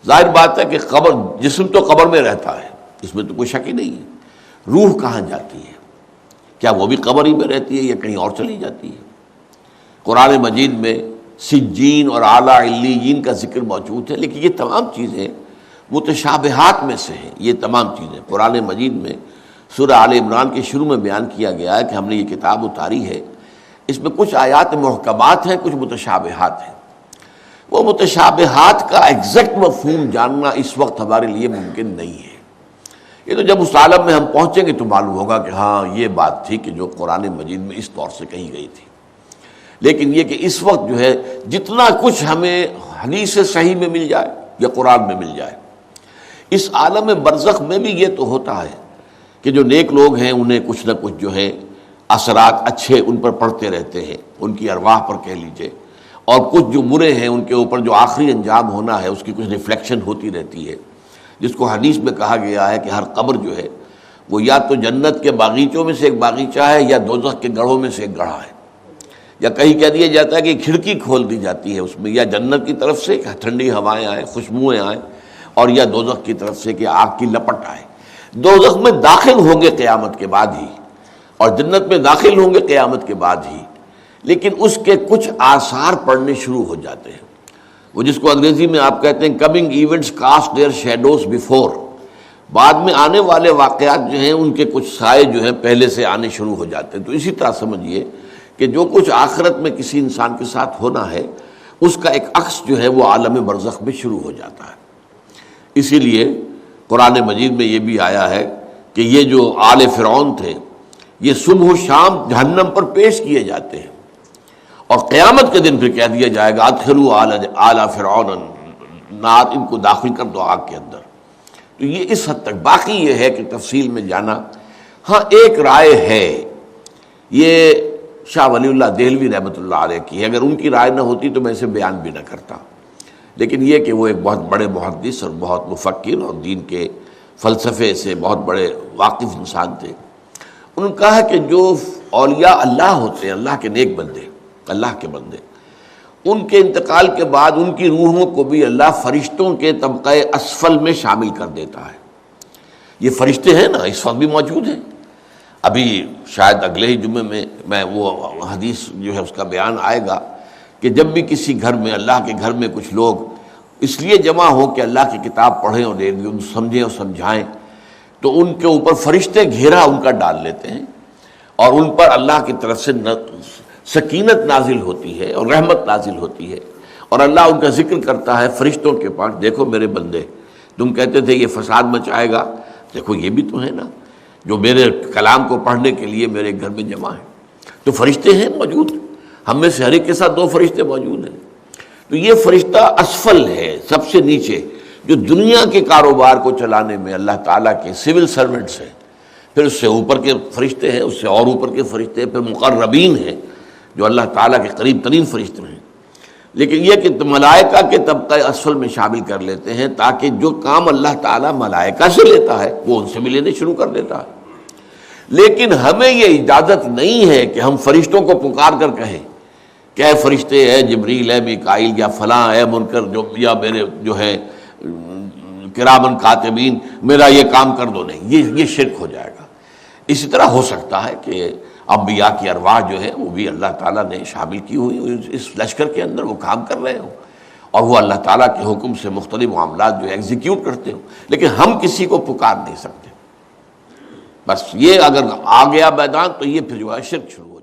ظاہر بات ہے کہ قبر، جسم تو قبر میں رہتا ہے، اس میں تو کوئی شک ہی نہیں ہے، روح کہاں جاتی ہے؟ کیا وہ بھی قبر ہی میں رہتی ہے یا کہیں اور چلی جاتی ہے؟ قرآن مجید میں سجین اور اعلیٰ علیین کا ذکر موجود ہے، لیکن یہ تمام چیزیں متشابہات میں سے ہیں۔ یہ تمام چیزیں قرآن مجید میں سورہ آل عمران کے شروع میں بیان کیا گیا ہے کہ ہم نے یہ کتاب اتاری ہے، اس میں کچھ آیات محکمات ہیں، کچھ متشابہات ہیں۔ وہ متشابہات کا ایگزیکٹ مفہوم جاننا اس وقت ہمارے لیے ممکن نہیں ہے۔ یہ تو جب اس عالم میں ہم پہنچیں گے تو معلوم ہوگا کہ ہاں یہ بات تھی کہ جو قرآن مجید میں اس طور سے کہی گئی تھی۔ لیکن یہ کہ اس وقت جو ہے جتنا کچھ ہمیں حدیث صحیح میں مل جائے یا قرآن میں مل جائے، اس عالم برزخ میں بھی یہ تو ہوتا ہے کہ جو نیک لوگ ہیں انہیں کچھ نہ کچھ جو ہے اثرات اچھے ان پر پڑتے رہتے ہیں، ان کی ارواح پر کہہ لیجئے، اور کچھ جو برے ہیں ان کے اوپر جو آخری انجام ہونا ہے اس کی کچھ ریفلیکشن ہوتی رہتی ہے، جس کو حدیث میں کہا گیا ہے کہ ہر قبر جو ہے وہ یا تو جنت کے باغیچوں میں سے ایک باغیچہ ہے یا دوزخ کے گڑھوں میں سے ایک گڑھا ہے، یا کہیں کہہ دیا جاتا ہے کہ کھڑکی کھول دی جاتی ہے اس میں، یا جنت کی طرف سے کہ ٹھنڈی ہوائیں آئیں، خوشبوئیں آئیں، اور یا دوزخ کی طرف سے کہ آگ کی لپٹ آئے۔ دوزخ میں داخل ہوں گے قیامت کے بعد ہی، اور جنت میں داخل ہوں گے قیامت کے بعد ہی، لیکن اس کے کچھ آثار پڑنے شروع ہو جاتے ہیں، وہ جس کو انگریزی میں آپ کہتے ہیں coming events cast their shadows before, بعد میں آنے والے واقعات جو ہیں ان کے کچھ سائے جو ہیں پہلے سے آنے شروع ہو جاتے ہیں۔ تو اسی طرح سمجھیے کہ جو کچھ آخرت میں کسی انسان کے ساتھ ہونا ہے اس کا ایک عکس جو ہے وہ عالم برزخ میں شروع ہو جاتا ہے۔ اسی لیے قرآن مجید میں یہ بھی آیا ہے کہ یہ جو آل فرعون تھے یہ صبح و شام جہنم پر پیش کیے جاتے ہیں، اور قیامت کے دن پھر کہہ دیا جائے گا ادخلوا آل فرعون النار، ان کو داخل کر دو آگ کے اندر۔ تو یہ اس حد تک، باقی یہ ہے کہ تفصیل میں جانا، ہاں ایک رائے ہے، یہ شاہ ولی اللہ دہلوی رحمۃ اللہ علیہ کی ہے، اگر ان کی رائے نہ ہوتی تو میں اسے بیان بھی نہ کرتا، لیکن یہ کہ وہ ایک بہت بڑے محدث اور بہت مفکر اور دین کے فلسفے سے بہت بڑے واقف انسان تھے، انہوں نے کہا کہ جو اولیاء اللہ ہوتے ہیں، اللہ کے نیک بندے، اللہ کے بندے، ان کے انتقال کے بعد ان کی روحوں کو بھی اللہ فرشتوں کے طبقہ اسفل میں شامل کر دیتا ہے۔ یہ فرشتے ہیں نا اس وقت بھی موجود ہیں، ابھی شاید اگلے ہی جمعے میں وہ حدیث جو ہے اس کا بیان آئے گا کہ جب بھی کسی گھر میں، اللہ کے گھر میں کچھ لوگ اس لیے جمع ہو کہ اللہ کی کتاب پڑھیں اور سمجھیں اور سمجھائیں، تو ان کے اوپر فرشتے گھیرا ان کا ڈال لیتے ہیں، اور ان پر اللہ کی طرف سے سکینت نازل ہوتی ہے اور رحمت نازل ہوتی ہے، اور اللہ ان کا ذکر کرتا ہے فرشتوں کے پاس، دیکھو میرے بندے، تم کہتے تھے یہ فساد مچائے گا، دیکھو یہ بھی تو ہے نا جو میرے کلام کو پڑھنے کے لیے میرے گھر میں جمع ہیں۔ تو فرشتے ہیں موجود، ہم میں سے ہر ایک کے ساتھ 2 فرشتے موجود ہیں۔ تو یہ فرشتہ اسفل ہے، سب سے نیچے، جو دنیا کے کاروبار کو چلانے میں اللہ تعالیٰ کے سول سرونٹس ہیں، پھر اس سے اوپر کے فرشتے ہیں، اس سے اور اوپر کے فرشتے، پھر مقربین ہیں جو اللہ تعالیٰ کے قریب ترین فرشتے ہیں۔ لیکن یہ کہ ملائکہ کے طبقہ اسفل میں شامل کر لیتے ہیں تاکہ جو کام اللہ تعالیٰ ملائکہ سے لیتا ہے وہ ان سے بھی لینے شروع کر دیتا ہے۔ لیکن ہمیں یہ اجازت نہیں ہے کہ ہم فرشتوں کو پکار کر کہیں کہ اے فرشتے، اے جبریل، اے میکائیل، یا فلاں، اے منکر، یا میرے جو ہے کرامن کاتبین، میرا یہ کام کر دو، نہیں، یہ شرک ہو جائے گا۔ اسی طرح ہو سکتا ہے کہ انبیاء کی ارواح جو ہے وہ بھی اللہ تعالیٰ نے شامل کی ہوئی اس لشکر کے اندر، وہ کام کر رہے ہوں اور وہ اللہ تعالیٰ کے حکم سے مختلف معاملات جو ایگزیکیوٹ کرتے ہوں، لیکن ہم کسی کو پکار نہیں سکتے۔ بس یہ اگر آ گیا میدان تو یہ پھر جو ہے شرک شروع